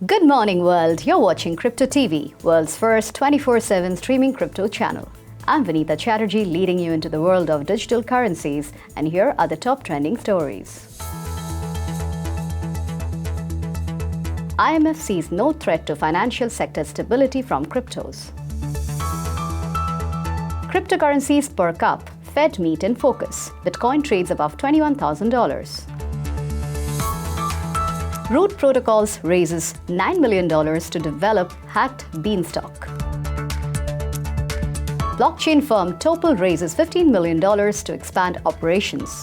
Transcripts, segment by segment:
Good morning, world. You're watching Crypto TV, world's first 24/7 streaming crypto channel. I'm Vinita Chatterjee, leading you into the world of digital currencies, and here are the top trending stories. IMF sees no threat to financial sector stability from cryptos. Cryptocurrencies perk up, Fed meet in focus. Bitcoin trades above $21,000. Root Protocols raises $9 million to develop hacked Beanstalk. Blockchain firm Topl raises $15 million to expand operations.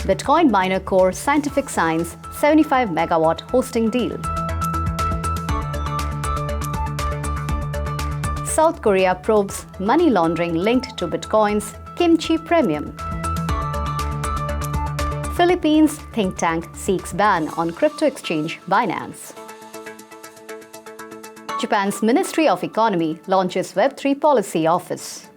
Bitcoin miner Core Scientific signs 75 megawatt hosting deal. South Korea probes money laundering linked to Bitcoin's Kimchi premium. Philippines think tank seeks ban on crypto exchange Binance. Japan's Ministry of Economy launches Web3 Policy Office.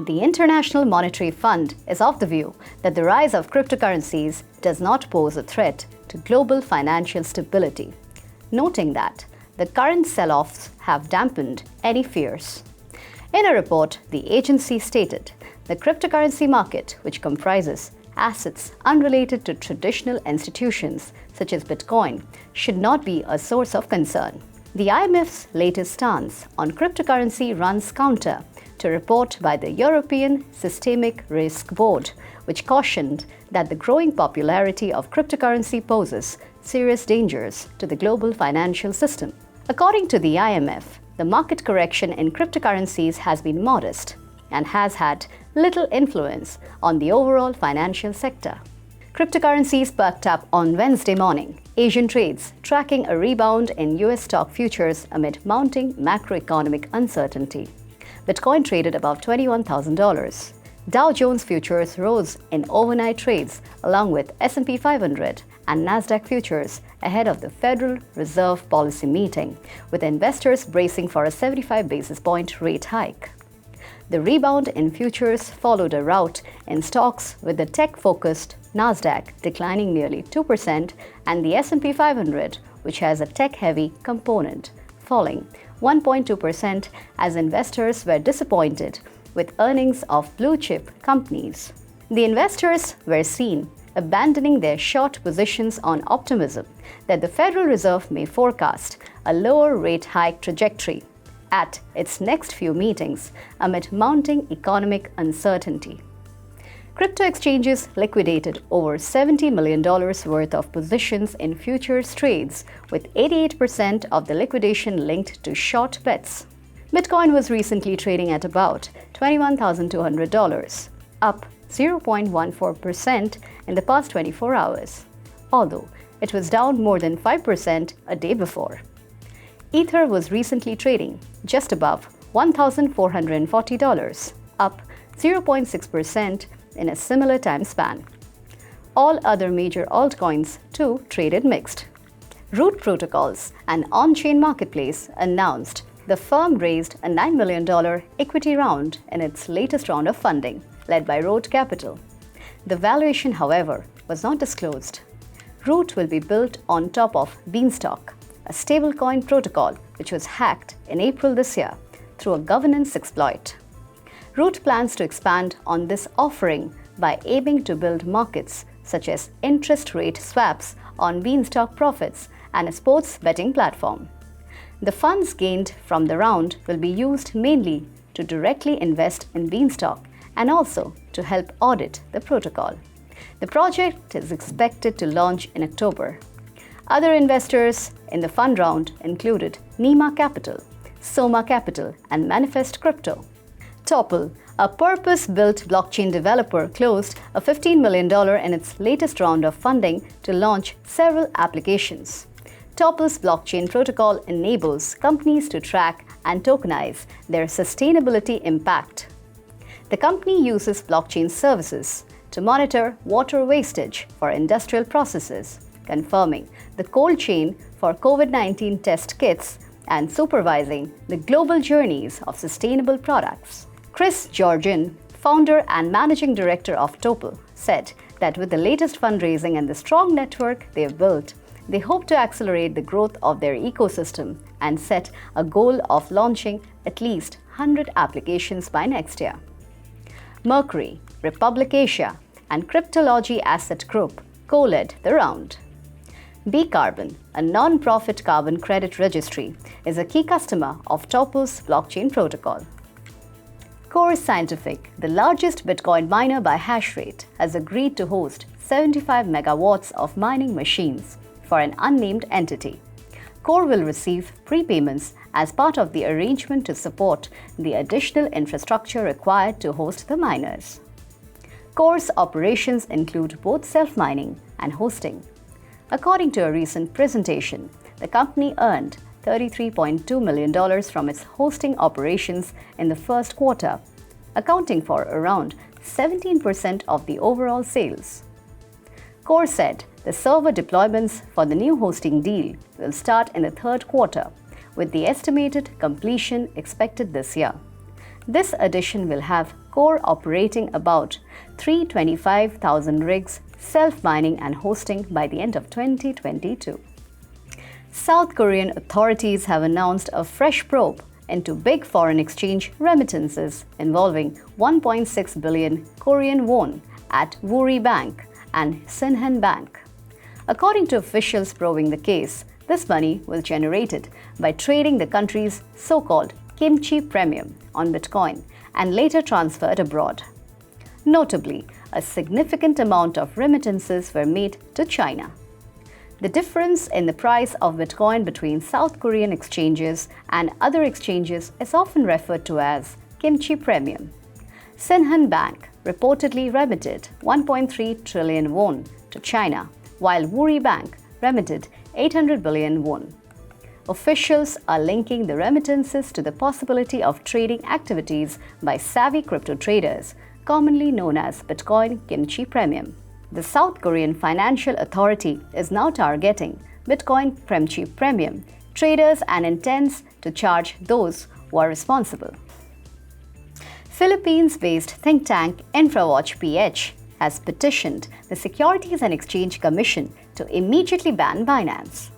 The International Monetary Fund is of the view that the rise of cryptocurrencies does not pose a threat to global financial stability, noting that the current sell-offs have dampened any fears. In a report, the agency stated the cryptocurrency market, which comprises assets unrelated to traditional institutions such as Bitcoin, should not be a source of concern. The IMF's latest stance on cryptocurrency runs counter to a report by the European Systemic Risk Board, which cautioned that the growing popularity of cryptocurrency poses serious dangers to the global financial system. According to the IMF, the market correction in cryptocurrencies has been modest and has had little influence on the overall financial sector. Cryptocurrencies perked up on Wednesday morning. Asian trades tracking a rebound in US stock futures amid mounting macroeconomic uncertainty. Bitcoin traded above $21,000. Dow Jones futures rose in overnight trades along with S&P 500 and Nasdaq futures ahead of the Federal Reserve policy meeting, with investors bracing for a 75 basis point rate hike. The rebound in futures followed a rout in stocks, with the tech-focused Nasdaq declining nearly 2% and the S&P 500, which has a tech-heavy component, falling 1.2% as investors were disappointed with earnings of blue-chip companies. The investors were seen abandoning their short positions on optimism that the Federal Reserve may forecast a lower rate hike trajectory at its next few meetings amid mounting economic uncertainty. Crypto exchanges liquidated over $70 million worth of positions in futures trades, with 88% of the liquidation linked to short bets. Bitcoin was recently trading at about $21,200, up 0.14% in the past 24 hours, although it was down more than 5% a day before. Ether was recently trading just above $1,440, up 0.6% in a similar time span. All other major altcoins too traded mixed. Root Protocols, an on-chain marketplace, announced the firm raised a $9 million equity round in its latest round of funding, led by Root Capital. The valuation, however, was not disclosed. Root will be built on top of Beanstalk, a stablecoin protocol which was hacked in April this year through a governance exploit. Root plans to expand on this offering by aiming to build markets such as interest rate swaps on Beanstalk profits and a sports betting platform. The funds gained from the round will be used mainly to directly invest in Beanstalk and also to help audit the protocol. The project is expected to launch in October. Other investors in the fund round included Nima Capital, Soma Capital, and Manifest Crypto. Topl, a purpose-built blockchain developer, closed a $15 million in its latest round of funding to launch several applications. Topl's blockchain protocol enables companies to track and tokenize their sustainability impact. The company uses blockchain services to monitor water wastage for industrial processes, confirming the cold chain for COVID-19 test kits, and supervising the global journeys of sustainable products. Chris Georgian, founder and managing director of Topl, said that with the latest fundraising and the strong network they have built, they hope to accelerate the growth of their ecosystem and set a goal of launching at least 100 applications by next year. Mercury, Republic Asia, and Cryptology Asset Group co-led the round. B-Carbon, a non-profit carbon credit registry, is a key customer of Topl's blockchain protocol. Core Scientific, the largest Bitcoin miner by hash rate, has agreed to host 75 megawatts of mining machines for an unnamed entity. Core will receive prepayments as part of the arrangement to support the additional infrastructure required to host the miners. Core's operations include both self-mining and hosting. According to a recent presentation, the company earned $33.2 million from its hosting operations in the first quarter, accounting for around 17% of the overall sales. Core said the server deployments for the new hosting deal will start in the third quarter, with the estimated completion expected this year. This addition will have Core operating about 325,000 rigs, self-mining and hosting by the end of 2022. South Korean authorities have announced a fresh probe into big foreign exchange remittances involving 1.6 billion Korean won at Woori Bank and Sinhan Bank. According to officials probing the case, this money was generated by trading the country's so-called Kimchi premium on Bitcoin and later transferred abroad. Notably, a significant amount of remittances were made to China. The difference in the price of Bitcoin between South Korean exchanges and other exchanges is often referred to as Kimchi premium. Sinhan Bank reportedly remitted 1.3 trillion won to China, while Woori Bank remitted 800 billion won. Officials are linking the remittances to the possibility of trading activities by savvy crypto traders, commonly known as Bitcoin Kimchi Premium. The South Korean Financial Authority is now targeting Bitcoin Kimchi Premium traders and intends to charge those who are responsible. Philippines-based think tank InfraWatch PH has petitioned the Securities and Exchange Commission to immediately ban Binance.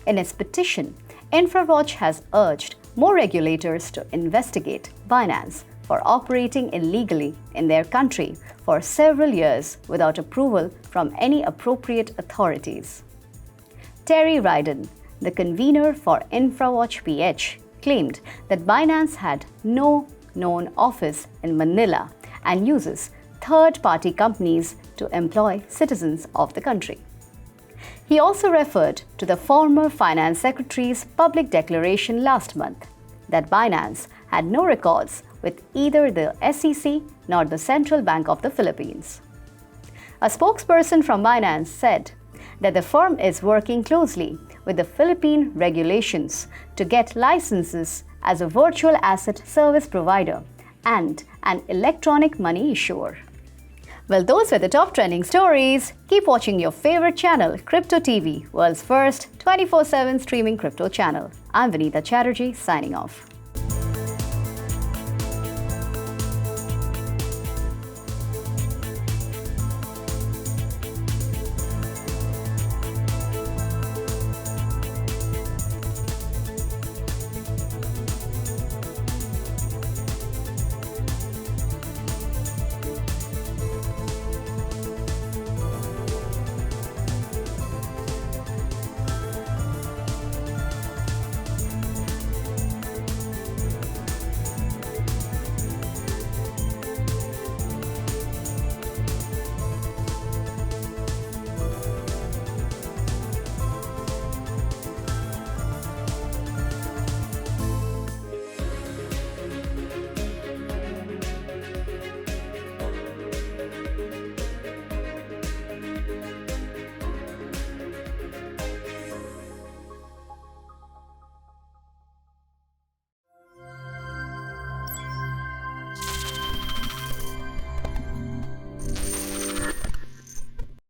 In its petition, InfraWatch has urged more regulators to investigate Binance for operating illegally in their country for several years without approval from any appropriate authorities. Terry Ryden, the convener for InfraWatch PH, claimed that Binance had no known office in Manila and uses third-party companies to employ citizens of the country. He also referred to the former Finance Secretary's public declaration last month that Binance had no records with either the SEC nor the Central Bank of the Philippines. A spokesperson from Binance said that the firm is working closely with the Philippine regulations to get licenses as a virtual asset service provider and an electronic money issuer. Well, those were the top trending stories. Keep watching your favorite channel, Crypto TV, world's first 24/7 streaming crypto channel. I'm Vinita Chatterjee, signing off.